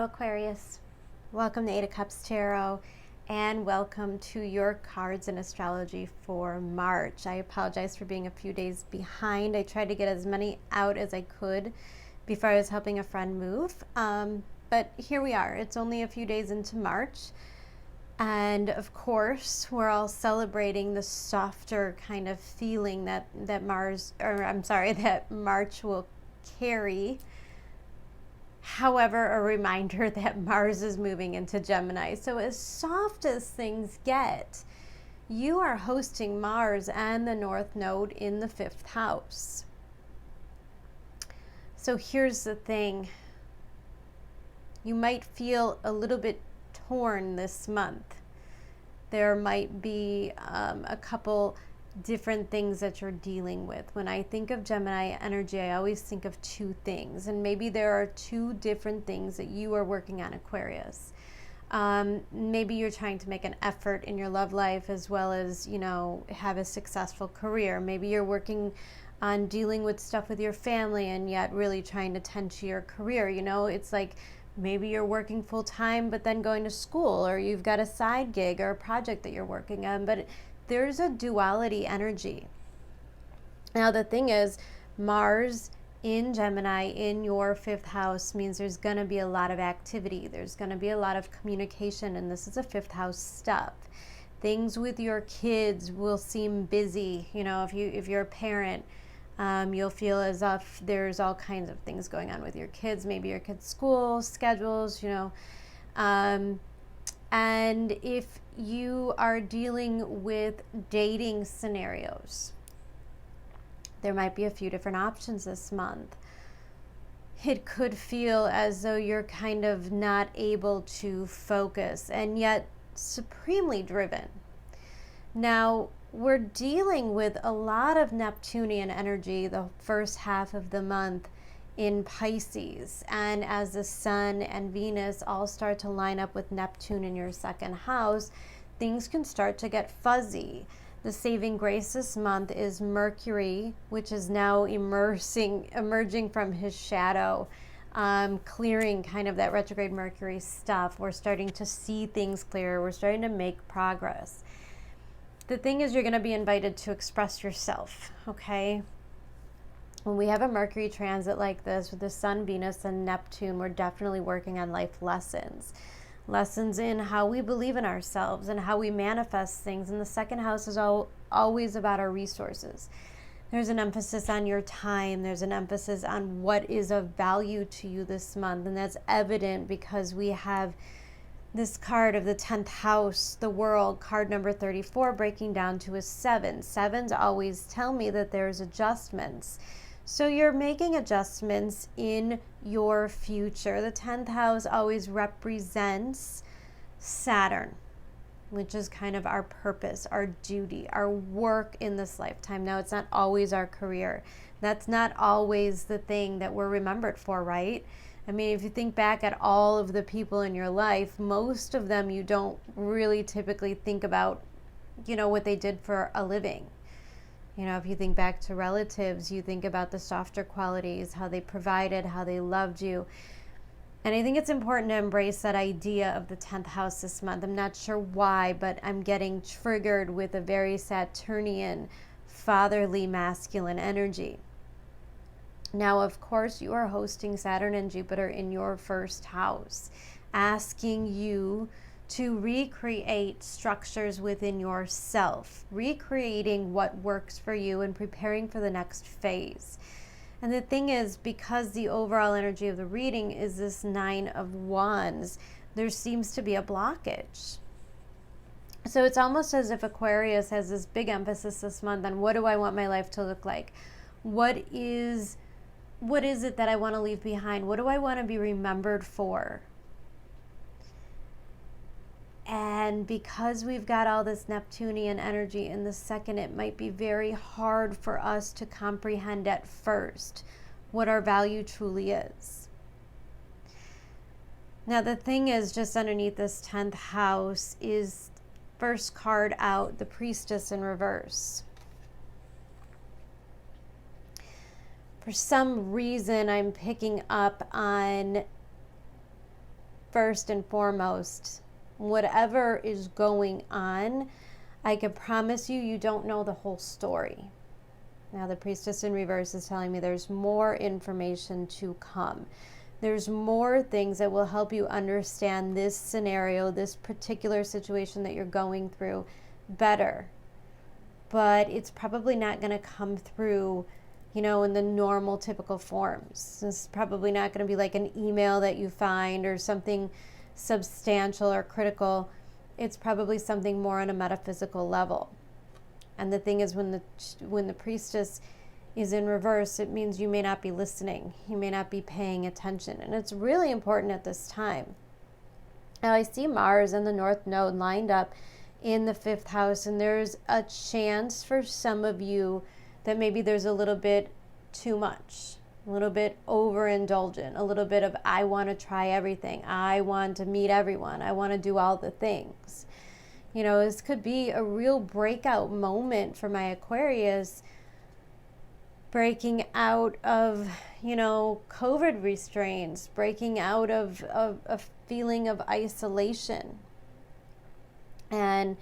Aquarius. Welcome to 8 of Cups Tarot and welcome to your cards in astrology for March. I apologize for being a few days behind. I tried to get as many out as I could before I was helping a friend move. But here we are. It's only a few days into March. And of course, we're all celebrating the softer kind of feeling that March will carry. However, a reminder that Mars is moving into Gemini. So as soft as things get, you are hosting Mars and the North Node in the 5th house. So here's the thing. You might feel a little bit torn this month. There might be a couple different things that you're dealing with. When I think of Gemini energy, I always think of two things, and maybe there are two different things that you are working on, Aquarius. Maybe you're trying to make an effort in your love life as well as, have a successful career. Maybe you're working on dealing with stuff with your family and yet really trying to tend to your career. It's like maybe you're working full time but then going to school, or you've got a side gig or a project that you're working on, but there's a duality energy. Now, the thing is, Mars in Gemini in your 5th house means there's going to be a lot of activity. There's going to be a lot of communication, and this is a 5th house stuff. Things with your kids will seem busy. If you're a parent, you'll feel as if there's all kinds of things going on with your kids, maybe your kids' school schedules, and if you are dealing with dating scenarios, there might be a few different options this month. It could feel as though you're kind of not able to focus and yet supremely driven. Now, we're dealing with a lot of Neptunian energy the first half of the month in Pisces, and as the Sun and Venus all start to line up with Neptune in your 2nd house, things can start to get fuzzy. The saving grace this month is Mercury, which is now emerging from his shadow, clearing kind of that retrograde Mercury stuff. We're starting to see things clearer. We're starting to make progress. The thing is, you're going to be invited to express yourself, okay? When we have a Mercury transit like this with the Sun, Venus, and Neptune, we're definitely working on life lessons. Lessons in how we believe in ourselves and how we manifest things. And the 2nd house is always about our resources. There's an emphasis on your time. There's an emphasis on what is of value to you this month. And that's evident because we have this card of the 10th house, the World, card number 34, breaking down to a 7. 7s always tell me that there's adjustments. So you're making adjustments in your future. The 10th house always represents Saturn, which is kind of our purpose, our duty, our work in this lifetime. Now, it's not always our career. That's not always the thing that we're remembered for, right? I mean, if you think back at all of the people in your life, most of them you don't really typically think about, what they did for a living. If you think back to relatives, you think about the softer qualities, how they provided, how they loved you. And I think it's important to embrace that idea of the 10th house this month. I'm not sure why, but I'm getting triggered with a very Saturnian, fatherly, masculine energy. Now, of course, you are hosting Saturn and Jupiter in your 1st house, asking you to recreate structures within yourself, recreating what works for you and preparing for the next phase. And the thing is, because the overall energy of the reading is this 9 of Wands, there seems to be a blockage. So it's almost as if Aquarius has this big emphasis this month on what do I want my life to look like? What is it that I want to leave behind? What do I want to be remembered for? And because we've got all this Neptunian energy in the 2nd, it might be very hard for us to comprehend at first what our value truly is. Now, the thing is, just underneath this 10th house is first card out, the Priestess in reverse. For some reason, I'm picking up on first and foremost, whatever is going on, I can promise you, you don't know the whole story. Now the Priestess in reverse is telling me there's more information to come. There's more things that will help you understand this scenario, this particular situation that you're going through better. But it's probably not going to come through, you know, in the normal typical forms. It's probably not going to be like an email that you find or something substantial or critical. It's probably something more on a metaphysical level. And the thing is, when the Priestess is in reverse, it means you may not be listening. You may not be paying attention. And it's really important at this time. Now I see Mars and the North Node lined up in the 5th house, and there's a chance for some of you that maybe there's a little bit too much, a little bit overindulgent, a little bit of I want to try everything. I want to meet everyone. I want to do all the things. You know, this could be a real breakout moment for my Aquarius, breaking out of, you know, COVID restraints, breaking out of a feeling of isolation. And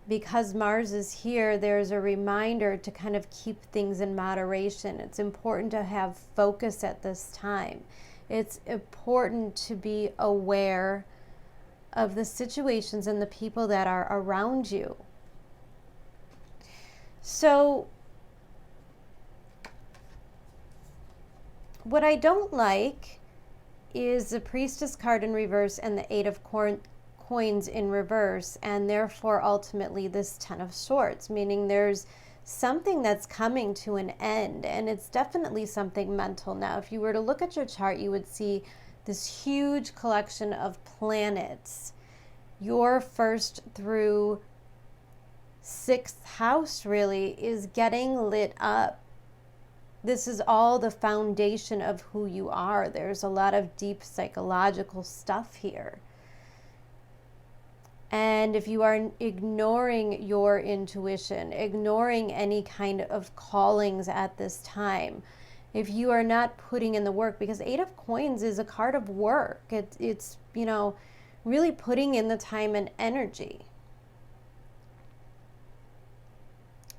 because Mars is here, there's a reminder to kind of keep things in moderation. It's important to have focus at this time. It's important to be aware of the situations and the people that are around you. So what I don't like is the Priestess card in reverse and the 8 of coins in reverse, and therefore ultimately this 10 of swords, meaning there's something that's coming to an end, and it's definitely something mental. Now, if you were to look at your chart, you would see this huge collection of planets. Your 1st through 6th house really is getting lit up. This is all the foundation of who you are. There's a lot of deep psychological stuff here. And if you are ignoring your intuition, ignoring any kind of callings at this time, if you are not putting in the work, because 8 of coins is a card of work. It's, you know, really putting in the time and energy.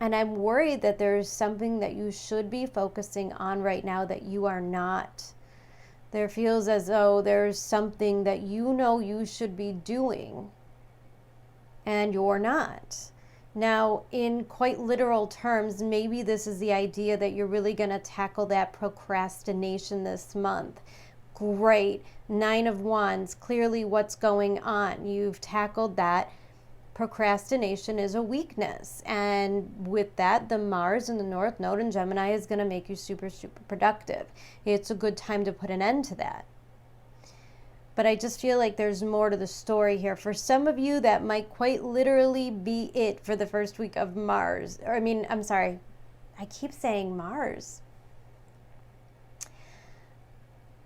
And I'm worried that there's something that you should be focusing on right now that you are not. There feels as though there's something that you know you should be doing and you're not. Now, in quite literal terms, maybe this is the idea that you're really going to tackle that procrastination this month. Great. 9 of Wands, clearly what's going on. You've tackled that. Procrastination is a weakness. And with that, the Mars and the North Node in Gemini is going to make you super, super productive. It's a good time to put an end to that. But I just feel like there's more to the story here. For some of you, that might quite literally be it for the first week of Mars. Or, I'm sorry. I keep saying Mars.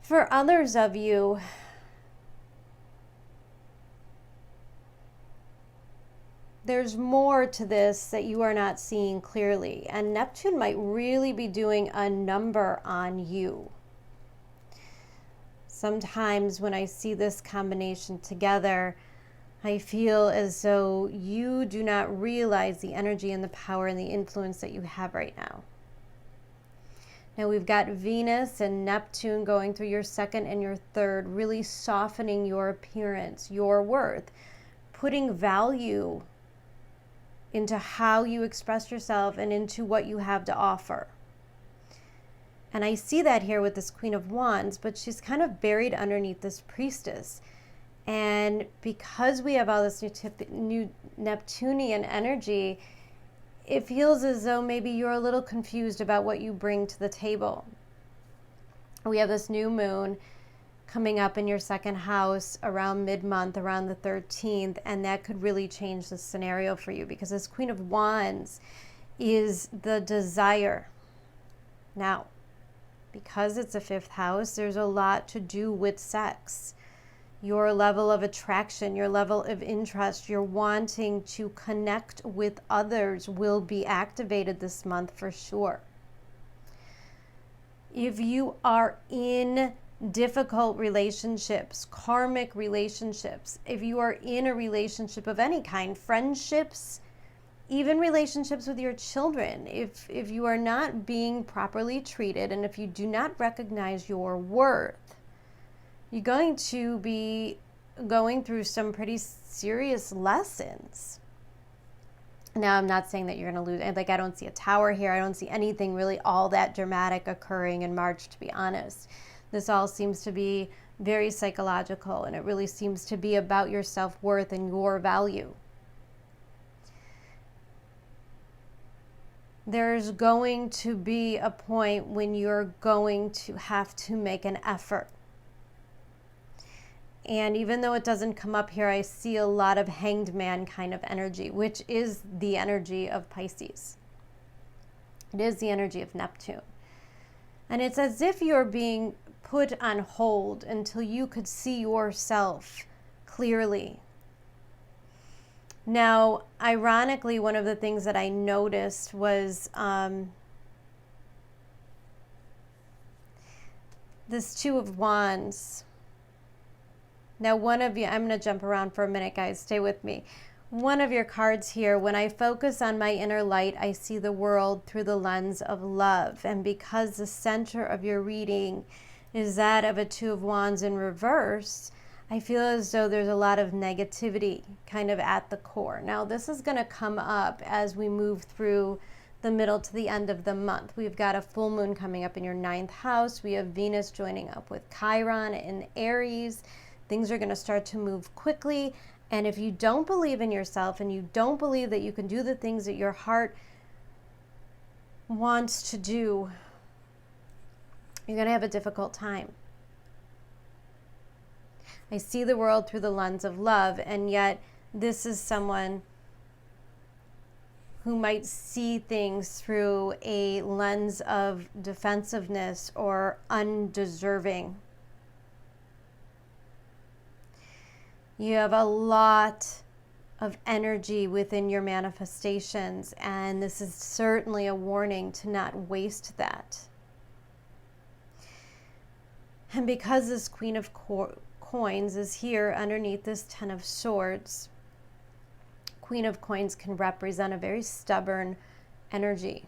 For others of you, there's more to this that you are not seeing clearly. And Neptune might really be doing a number on you. Sometimes when I see this combination together, I feel as though you do not realize the energy and the power and the influence that you have right now. Now we've got Venus and Neptune going through your 2nd and your 3rd, really softening your appearance, your worth, putting value into how you express yourself and into what you have to offer. And I see that here with this Queen of Wands, but she's kind of buried underneath this Priestess. And because we have all this new Neptunian energy, it feels as though maybe you're a little confused about what you bring to the table. We have this new moon coming up in your 2nd house around mid-month, around the 13th, and that could really change the scenario for you, because this Queen of Wands is the desire. Now, because it's a 5th house, there's a lot to do with sex. Your level of attraction, your level of interest, your wanting to connect with others will be activated this month for sure. If you are in difficult relationships, karmic relationships, if you are in a relationship of any kind, friendships, even relationships with your children, if you are not being properly treated and if you do not recognize your worth, you're going to be going through some pretty serious lessons. Now, I'm not saying that you're going to lose, like I don't see a tower here. I don't see anything really all that dramatic occurring in March, to be honest. This all seems to be very psychological, and it really seems to be about your self-worth and your value. There's going to be a point when you're going to have to make an effort. And even though it doesn't come up here, I see a lot of hanged man kind of energy, which is the energy of Pisces. It is the energy of Neptune. And it's as if you're being put on hold until you could see yourself clearly. Now, ironically, one of the things that I noticed was this Two of Wands. Now, one of you, I'm going to jump around for a minute, guys. Stay with me. One of your cards here, when I focus on my inner light, I see the world through the lens of love. And because the center of your reading is that of a Two of Wands in reverse, I feel as though there's a lot of negativity kind of at the core. Now, this is going to come up as we move through the middle to the end of the month. We've got a full moon coming up in your 9th house. We have Venus joining up with Chiron in Aries. Things are going to start to move quickly. And if you don't believe in yourself and you don't believe that you can do the things that your heart wants to do, you're going to have a difficult time. I see the world through the lens of love, and yet this is someone who might see things through a lens of defensiveness or undeserving. You have a lot of energy within your manifestations, and this is certainly a warning to not waste that. And because this Queen of Coins is here underneath this Ten of Swords, Queen of Coins can represent a very stubborn energy.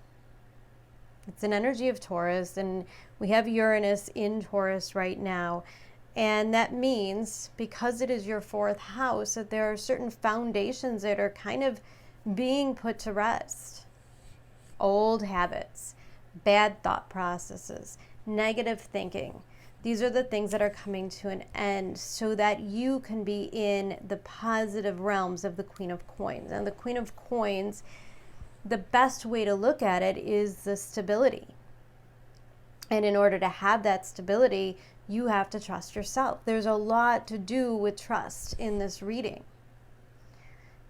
It's an energy of Taurus, and we have Uranus in Taurus right now. And that means, because it is your 4th house, that there are certain foundations that are kind of being put to rest. Old habits, bad thought processes, negative thinking. These are the things that are coming to an end so that you can be in the positive realms of the Queen of Coins. And the Queen of Coins, the best way to look at it is the stability. And in order to have that stability, you have to trust yourself. There's a lot to do with trust in this reading.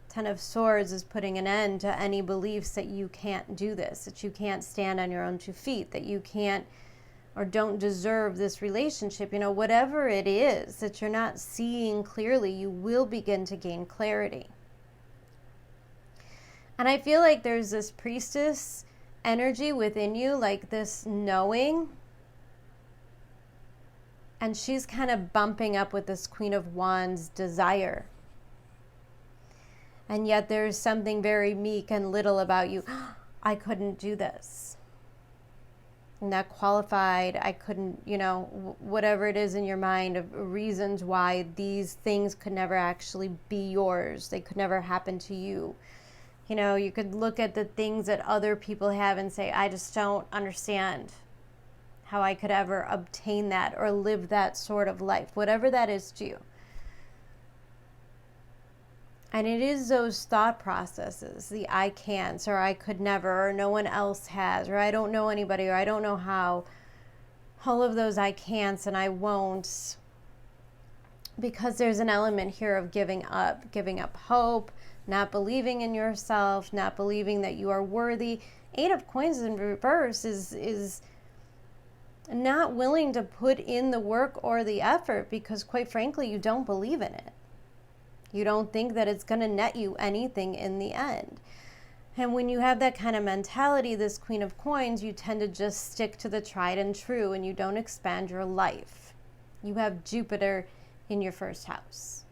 Ten of Swords is putting an end to any beliefs that you can't do this, that you can't stand on your own 2 feet, that you can't or don't deserve this relationship. You know, whatever it is that you're not seeing clearly, you will begin to gain clarity. And I feel like there's this priestess energy within you, like this knowing. And she's kind of bumping up with this Queen of Wands desire. And yet there's something very meek and little about you. I couldn't do this. I'm not qualified. I couldn't, you know, whatever it is in your mind of reasons why these things could never actually be yours. They could never happen to you. You know, you could look at the things that other people have and say, I just don't understand how I could ever obtain that or live that sort of life, whatever that is to you. And it is those thought processes, the I can't, or I could never, or no one else has, or I don't know anybody, or I don't know how. All of those I can'ts and I won'ts. Because there's an element here of giving up hope, not believing in yourself, not believing that you are worthy. 8 of Coins in reverse is not willing to put in the work or the effort because, quite frankly, you don't believe in it. You don't think that it's going to net you anything in the end. And when you have that kind of mentality, this Queen of Coins, you tend to just stick to the tried and true and you don't expand your life. You have Jupiter in your first house.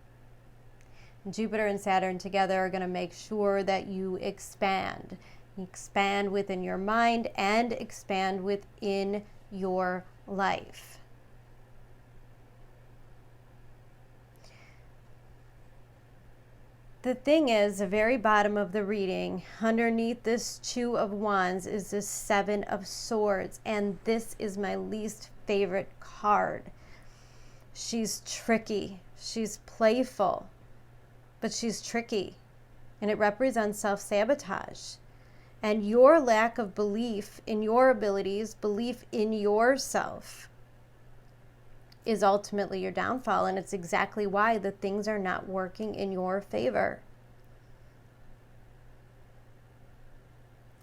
Jupiter and Saturn together are going to make sure that you expand. You expand within your mind and expand within your life. The thing is, the very bottom of the reading, underneath this Two of Wands, is this Seven of Swords. And this is my least favorite card. She's tricky. She's playful. But she's tricky. And it represents self-sabotage. And your lack of belief in your abilities, belief in yourself, is ultimately your downfall, and it's exactly why the things are not working in your favor.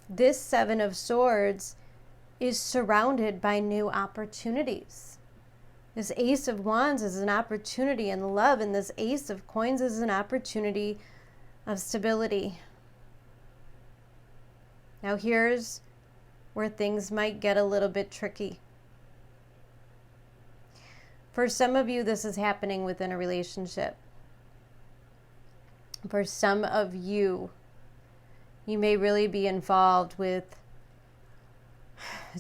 This Seven of Swords is surrounded by new opportunities. This Ace of Wands is an opportunity in love, and this Ace of Coins is an opportunity of stability. Now here's where things might get a little bit tricky. For some of you, this is happening within a relationship. For some of you, you may really be involved with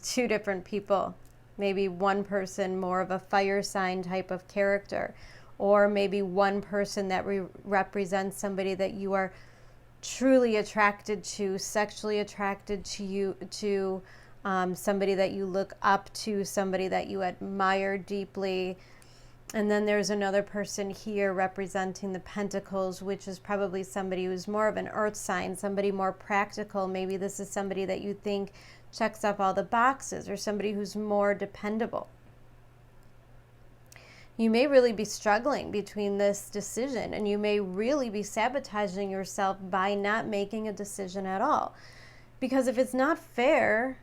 two different people. Maybe one person more of a fire sign type of character, or maybe one person that represents somebody that you are truly attracted to, sexually attracted to you, to somebody that you look up to, somebody that you admire deeply. And then there's another person here representing the Pentacles, which is probably somebody who's more of an earth sign, somebody more practical. Maybe this is somebody that you think checks off all the boxes, or somebody who's more dependable. You may really be struggling between this decision, and you may really be sabotaging yourself by not making a decision at all. Because if it's not fair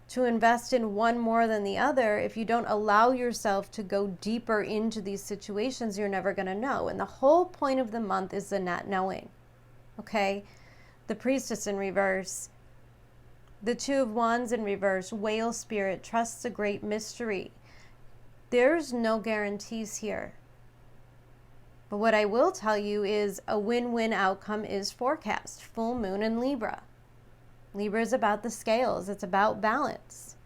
to invest in one more than the other, if you don't allow yourself to go deeper into these situations, you're never going to know. And the whole point of the month is the not knowing. Okay? The Priestess in reverse, the Two of Wands in reverse, Whale Spirit, trusts a great mystery. There's no guarantees here. But what I will tell you is a win-win outcome is forecast. Full moon in Libra. Libra is about the scales. It's about balance.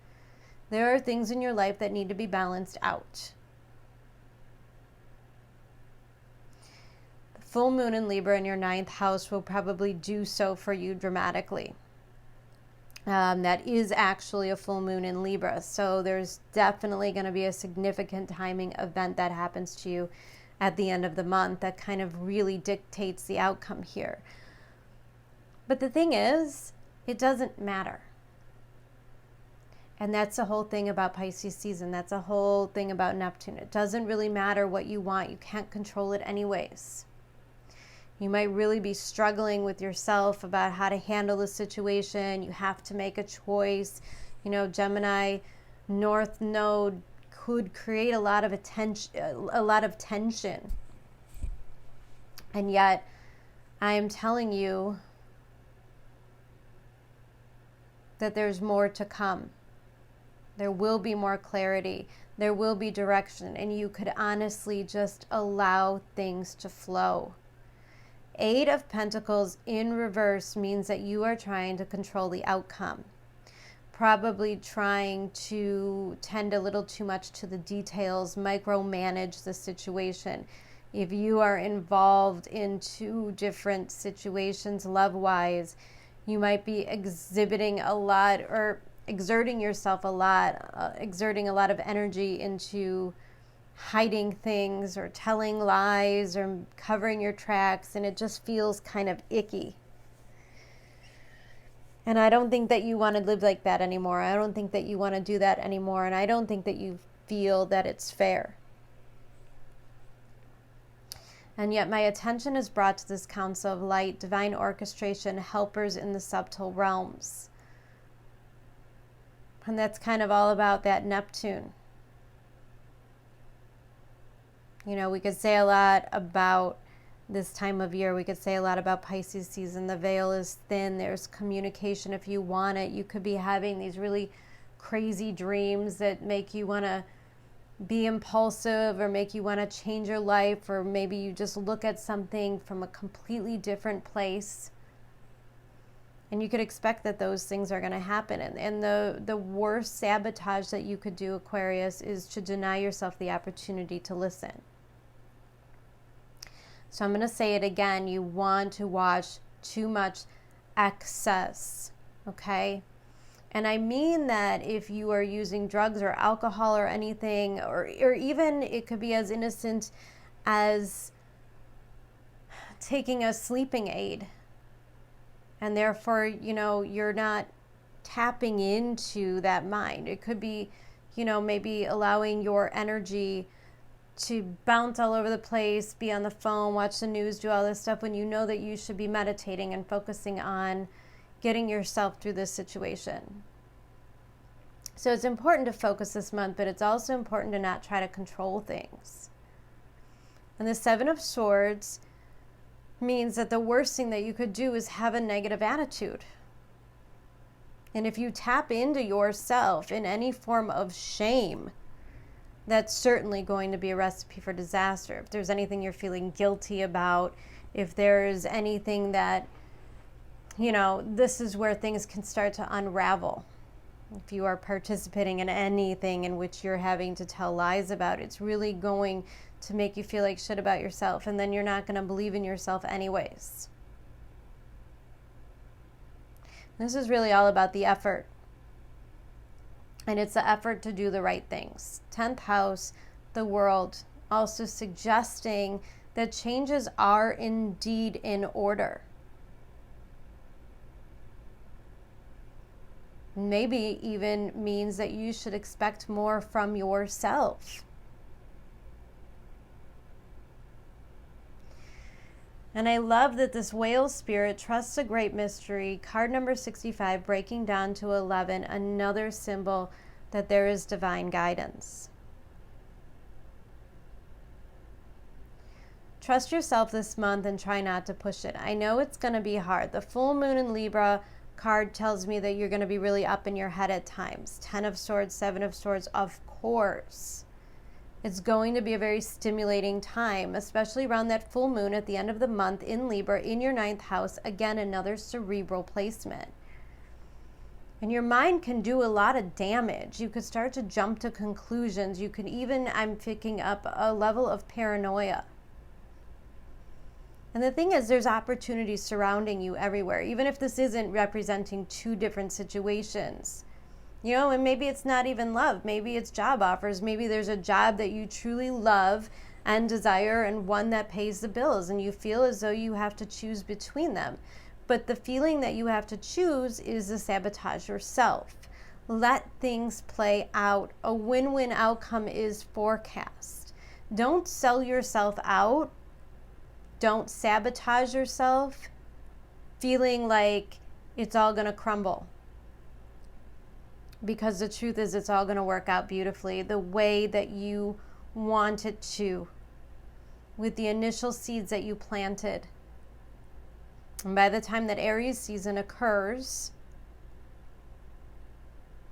There are things in your life that need to be balanced out. The full moon in Libra in your 9th house will probably do so for you dramatically. That is actually a full moon in Libra. So there's definitely going to be a significant timing event that happens to you at the end of the month that kind of really dictates the outcome here. But the thing is, it doesn't matter. And that's the whole thing about Pisces season. That's the whole thing about Neptune. It doesn't really matter what you want. You can't control it anyways. You might really be struggling with yourself about how to handle the situation. You have to make a choice. You know, Gemini North Node could create a lot of tension. And yet, I am telling you that there's more to come. There will be more clarity. There will be direction. And you could honestly just allow things to flow. 8 of Pentacles in reverse means that you are trying to control the outcome. Probably trying to tend a little too much to the details, micromanage the situation. If you are involved in 2 different situations love-wise, you might be exhibiting a lot or exerting yourself a lot, exerting a lot of energy into hiding things or telling lies or covering your tracks, and it just feels kind of icky. And I don't think that you want to live like that anymore. I don't think that you want to do that anymore, and I don't think that you feel that it's fair. And yet my attention is brought to this Council of Light, divine orchestration, helpers in the subtle realms. And that's kind of all about that Neptune. You know, we could say a lot about this time of year. We could say a lot about Pisces season. The veil is thin. There's communication if you want it. You could be having these really crazy dreams that make you want to be impulsive or make you want to change your life, or maybe you just look at something from a completely different place. And you could expect that those things are going to happen. And the worst sabotage that you could do, Aquarius, is to deny yourself the opportunity to listen. So I'm going to say it again. You want to watch too much excess, okay? And I mean that if you are using drugs or alcohol or anything, or even it could be as innocent as taking a sleeping aid. And therefore, you're not tapping into that mind. It could be, maybe allowing your energy to bounce all over the place, be on the phone, watch the news, do all this stuff when you know that you should be meditating and focusing on getting yourself through this situation. So it's important to focus this month, but it's also important to not try to control things. And the Seven of Swords means that the worst thing that you could do is have a negative attitude. And if you tap into yourself in any form of shame, that's certainly going to be a recipe for disaster. If there's anything you're feeling guilty about, if there's anything that, this is where things can start to unravel. If you are participating in anything in which you're having to tell lies about, it's really going to make you feel like shit about yourself, and then you're not going to believe in yourself anyways. This is really all about the effort. And it's the effort to do the right things. 10th house, the world, also suggesting that changes are indeed in order. Maybe even means that you should expect more from yourself. And I love that this whale spirit trusts a great mystery. Card number 65, breaking down to 11, another symbol that there is divine guidance. Trust yourself this month and try not to push it. I know it's going to be hard. The full moon in Libra card tells me that you're going to be really up in your head at times. 10 of Swords, 7 of Swords, of course. It's going to be a very stimulating time, especially around that full moon at the end of the month in Libra, in your 9th house. Again, another cerebral placement. And your mind can do a lot of damage. You could start to jump to conclusions. You could even, I'm picking up a level of paranoia. And the thing is, there's opportunities surrounding you everywhere, even if this isn't representing two different situations. And maybe it's not even love. Maybe it's job offers. Maybe there's a job that you truly love and desire, and one that pays the bills, and you feel as though you have to choose between them. But the feeling that you have to choose is to sabotage yourself. Let things play out. A win-win outcome is forecast. Don't sell yourself out. Don't sabotage yourself, feeling like it's all going to crumble. Because the truth is, it's all going to work out beautifully the way that you want it to, with the initial seeds that you planted. And by the time that Aries season occurs,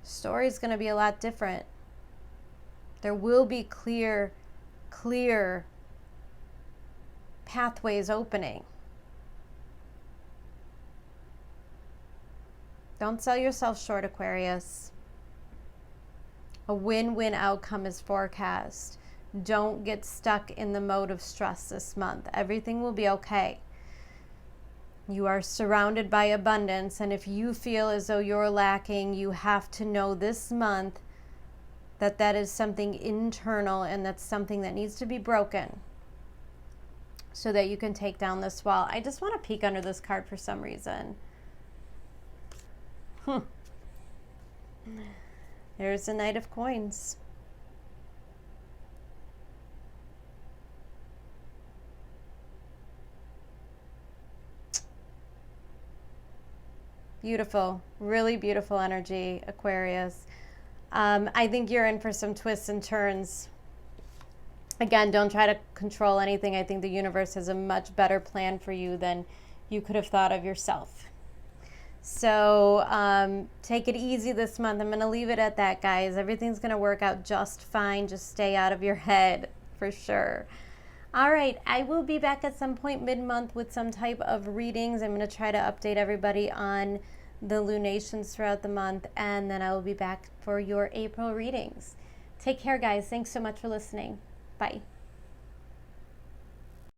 the story is going to be a lot different. There will be clear pathways opening. Don't sell yourself short, Aquarius. A win-win outcome is forecast. Don't get stuck in the mode of stress this month. Everything will be okay. You are surrounded by abundance, and if you feel as though you're lacking, you have to know this month that that is something internal, and that's something that needs to be broken so that you can take down this wall. I just want to peek under this card for some reason. There's the Knight of Coins. Beautiful, really beautiful energy, Aquarius. I think you're in for some twists and turns. Again, don't try to control anything. I think the universe has a much better plan for you than you could have thought of yourself. So take it easy this month. I'm going to leave it at that, guys. Everything's going to work out just fine. Just stay out of your head for sure. All right, I will be back at some point mid-month with some type of readings. I'm going to try to update everybody on the lunations throughout the month, and then I will be back for your April readings. Take care, guys. Thanks so much for listening. Bye.